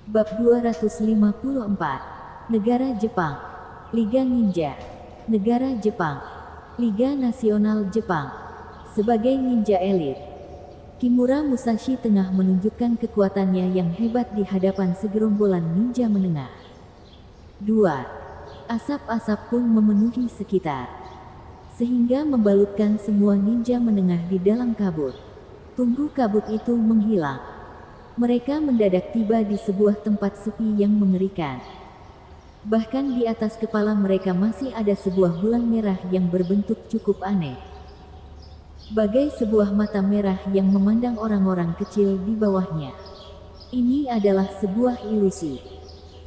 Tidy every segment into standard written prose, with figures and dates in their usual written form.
Bab 254. Negara Jepang. Liga Ninja. Negara Jepang. Liga Nasional Jepang. Sebagai ninja elit, Kimura Musashi tengah menunjukkan kekuatannya yang hebat di hadapan segerombolan ninja menengah. 2. Asap-asap pun memenuhi sekitar, sehingga membalutkan semua ninja menengah di dalam kabut. Tunggu kabut itu menghilang, mereka mendadak tiba di sebuah tempat sepi yang mengerikan. Bahkan di atas kepala mereka masih ada sebuah bulan merah yang berbentuk cukup aneh, bagai sebuah mata merah yang memandang orang-orang kecil di bawahnya. Ini adalah sebuah ilusi,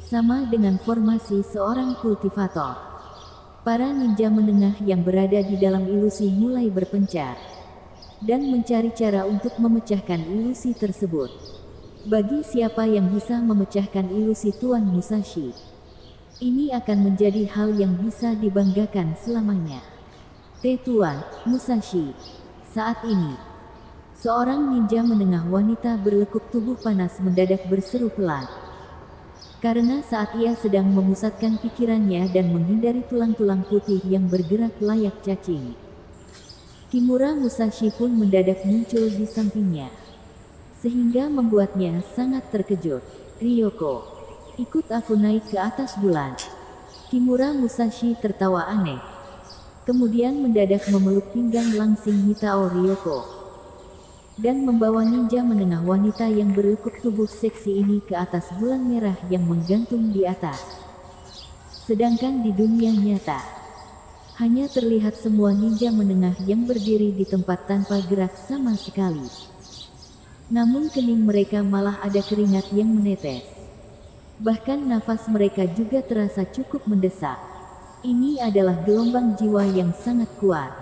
sama dengan formasi seorang kultivator. Para ninja menengah yang berada di dalam ilusi mulai berpencar dan mencari cara untuk memecahkan ilusi tersebut. Bagi siapa yang bisa memecahkan ilusi Tuan Musashi, ini akan menjadi hal yang bisa dibanggakan selamanya. Tuan Musashi. Saat ini, seorang ninja menengah wanita berlekuk tubuh panas mendadak berseru pelan. Karena saat ia sedang memusatkan pikirannya dan menghindari tulang-tulang putih yang bergerak layak cacing, Kimura Musashi pun mendadak muncul di sampingnya, sehingga membuatnya sangat terkejut. Ryoko, ikut aku naik ke atas bulan. Kimura Musashi tertawa aneh, kemudian mendadak memeluk pinggang langsing Mitao Ryoko, dan membawa ninja menengah wanita yang berlekuk tubuh seksi ini ke atas bulan merah yang menggantung di atas. Sedangkan di dunia nyata, hanya terlihat semua ninja menengah yang berdiri di tempat tanpa gerak sama sekali. Namun kening mereka malah ada keringat yang menetes. Bahkan nafas mereka juga terasa cukup mendesak. Ini adalah gelombang jiwa yang sangat kuat.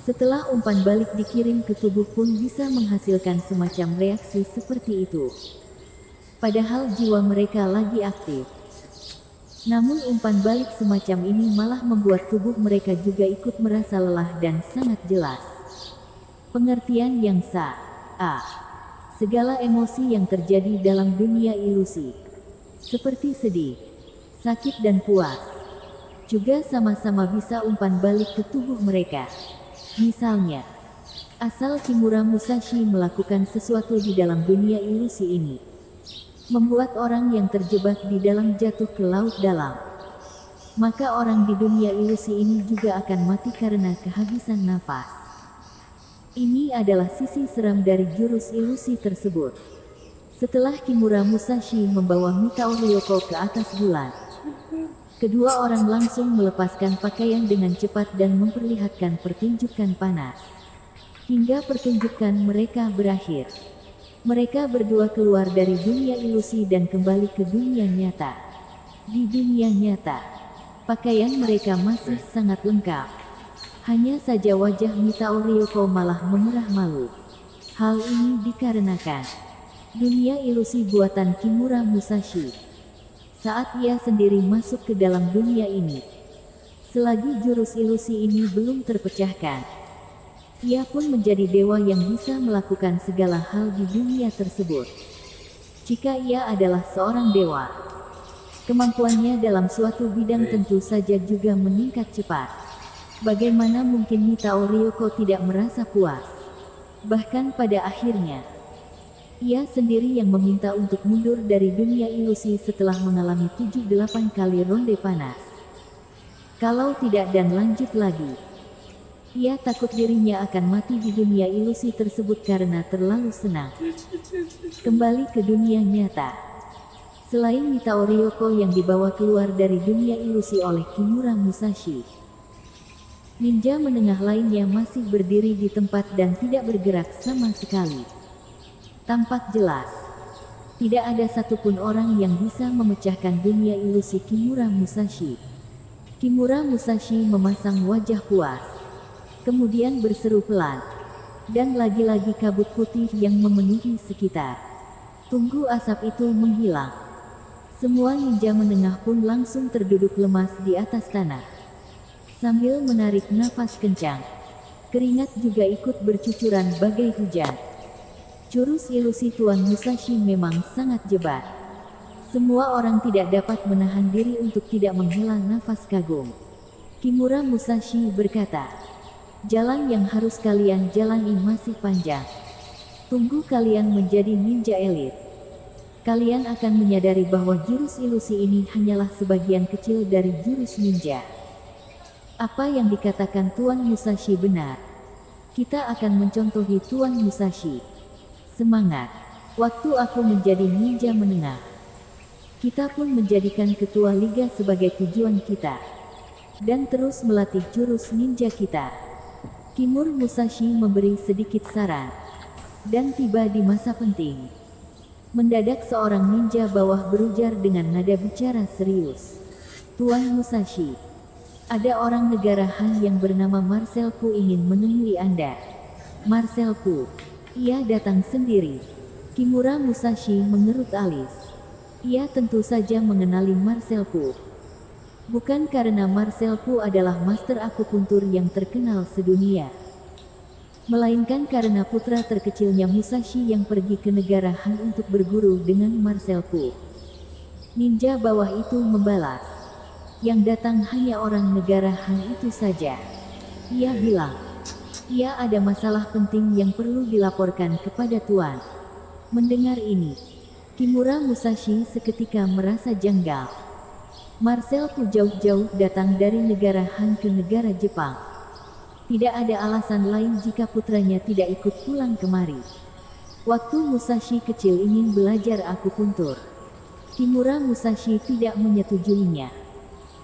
Setelah umpan balik dikirim ke tubuh pun bisa menghasilkan semacam reaksi seperti itu. Padahal jiwa mereka lagi aktif. Namun umpan balik semacam ini malah membuat tubuh mereka juga ikut merasa lelah dan sangat jelas. Pengertian yang sah. Segala emosi yang terjadi dalam dunia ilusi, seperti sedih, sakit dan puas, juga sama-sama bisa umpan balik ke tubuh mereka. Misalnya, asal Kimura Musashi melakukan sesuatu di dalam dunia ilusi ini, membuat orang yang terjebak di dalam jatuh ke laut dalam, maka orang di dunia ilusi ini juga akan mati karena kehabisan nafas. Ini adalah sisi seram dari jurus ilusi tersebut. Setelah Kimura Musashi membawa Mitao Ryoko ke atas bulan, kedua orang langsung melepaskan pakaian dengan cepat dan memperlihatkan pertunjukan panas. Hingga pertunjukan mereka berakhir, mereka berdua keluar dari dunia ilusi dan kembali ke dunia nyata. Di dunia nyata, pakaian mereka masih sangat lengkap. Hanya saja wajah Mitao Ryoko malah memerah malu. Hal ini dikarenakan dunia ilusi buatan Kimura Musashi. Saat ia sendiri masuk ke dalam dunia ini, selagi jurus ilusi ini belum terpecahkan, ia pun menjadi dewa yang bisa melakukan segala hal di dunia tersebut. Jika ia adalah seorang dewa, kemampuannya dalam suatu bidang tentu saja juga meningkat cepat. Bagaimana mungkin Mitao Ryoko tidak merasa puas? Bahkan pada akhirnya, ia sendiri yang meminta untuk mundur dari dunia ilusi setelah mengalami 7-8 kali ronde panas. Kalau tidak dan lanjut lagi, ia takut dirinya akan mati di dunia ilusi tersebut karena terlalu senang. Kembali ke dunia nyata. Selain Mitao Ryoko yang dibawa keluar dari dunia ilusi oleh Kimura Musashi, ninja menengah lainnya masih berdiri di tempat dan tidak bergerak sama sekali. Tampak jelas, tidak ada satupun orang yang bisa memecahkan dunia ilusi Kimura Musashi. Kimura Musashi memasang wajah puas, kemudian berseru pelan, dan lagi-lagi kabut putih yang memenuhi sekitar. Tunggu asap itu menghilang. Semua ninja menengah pun langsung terduduk lemas di atas tanah. Sambil menarik nafas kencang, keringat juga ikut bercucuran bagai hujan. Jurus ilusi Tuan Musashi memang sangat jebat. Semua orang tidak dapat menahan diri untuk tidak menghela nafas kagum. Kimura Musashi berkata, jalan yang harus kalian jalani masih panjang. Tunggu kalian menjadi ninja elit. Kalian akan menyadari bahwa jurus ilusi ini hanyalah sebagian kecil dari jurus ninja. Apa yang dikatakan Tuan Musashi benar. Kita akan mencontohi Tuan Musashi. Semangat. Waktu aku menjadi ninja menengah, kita pun menjadikan ketua liga sebagai tujuan kita. Dan terus melatih jurus ninja kita. Kimura Musashi memberi sedikit saran. Dan tiba di masa penting. Mendadak seorang ninja bawah berujar dengan nada bicara serius. Tuan Musashi, ada orang negara Han yang bernama Marcel Pu ingin menemui Anda. Marcel Pu, ia datang sendiri. Kimura Musashi mengerut alis. Ia tentu saja mengenali Marcel Pu. Bukan karena Marcel Pu adalah master akupuntur yang terkenal sedunia, melainkan karena putra terkecilnya Musashi yang pergi ke negara Han untuk berguru dengan Marcel Pu. Ninja bawah itu membalas, yang datang hanya orang negara Han itu saja. Ia bilang, ia ada masalah penting yang perlu dilaporkan kepada Tuan. Mendengar ini, Kimura Musashi seketika merasa janggal. Marcel Pu jauh-jauh datang dari negara Han ke negara Jepang. Tidak ada alasan lain jika putranya tidak ikut pulang kemari. Waktu Musashi kecil ingin belajar akupuntur, Kimura Musashi tidak menyetujuinya.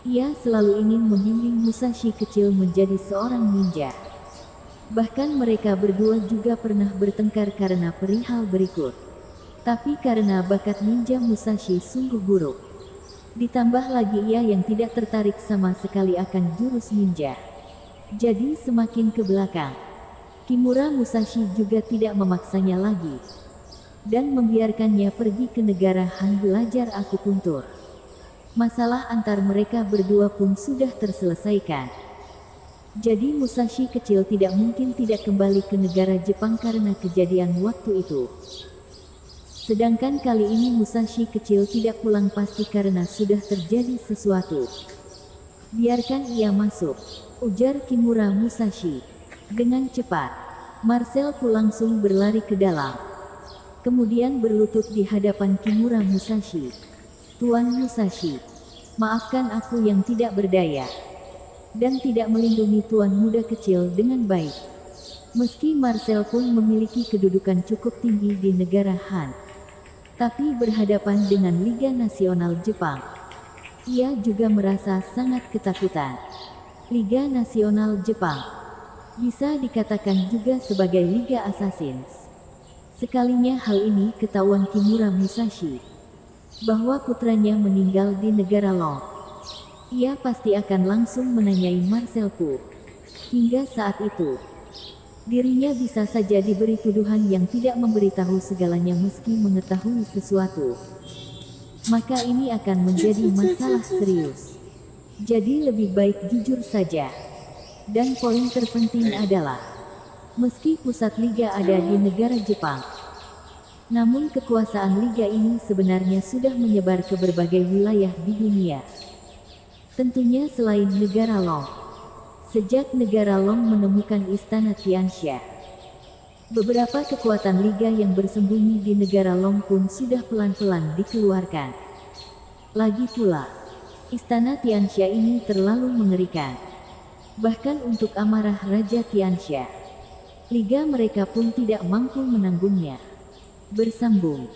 Ia selalu ingin membimbing Musashi kecil menjadi seorang ninja. Bahkan mereka berdua juga pernah bertengkar karena perihal berikut. Tapi karena bakat ninja Musashi sungguh buruk, ditambah lagi ia yang tidak tertarik sama sekali akan jurus ninja, jadi semakin ke belakang. Kimura Musashi juga tidak memaksanya lagi, dan membiarkannya pergi ke negara Han belajar akupuntur. Masalah antar mereka berdua pun sudah terselesaikan. Jadi Musashi kecil tidak mungkin tidak kembali ke negara Jepang karena kejadian waktu itu. Sedangkan kali ini Musashi kecil tidak pulang pasti karena sudah terjadi sesuatu. Biarkan ia masuk, ujar Kimura Musashi. Dengan cepat, Marcel Pu langsung berlari ke dalam. Kemudian berlutut di hadapan Kimura Musashi. Tuan Musashi, maafkan aku yang tidak berdaya dan tidak melindungi tuan muda kecil dengan baik. Meski Marcel pun memiliki kedudukan cukup tinggi di negara Han, tapi berhadapan dengan Liga Nasional Jepang, ia juga merasa sangat ketakutan. Liga Nasional Jepang bisa dikatakan juga sebagai Liga Assassins. Sekalinya hal ini ketahuan Kimura Musashi, bahwa putranya meninggal di negara Long, ia pasti akan langsung menanyai Marcel Pu. Hingga saat itu, dirinya bisa saja diberi tuduhan yang tidak memberitahu segalanya meski mengetahui sesuatu. Maka ini akan menjadi masalah serius. Jadi lebih baik jujur saja. Dan poin terpenting adalah, meski pusat liga ada di negara Jepang, namun kekuasaan liga ini sebenarnya sudah menyebar ke berbagai wilayah di dunia. Tentunya selain negara Long. Sejak negara Long menemukan istana Tianxia, beberapa kekuatan liga yang bersembunyi di negara Long pun sudah pelan-pelan dikeluarkan. Lagi pula, istana Tianxia ini terlalu mengerikan. Bahkan untuk amarah Raja Tianxia, liga mereka pun tidak mampu menanggungnya. Bersambung.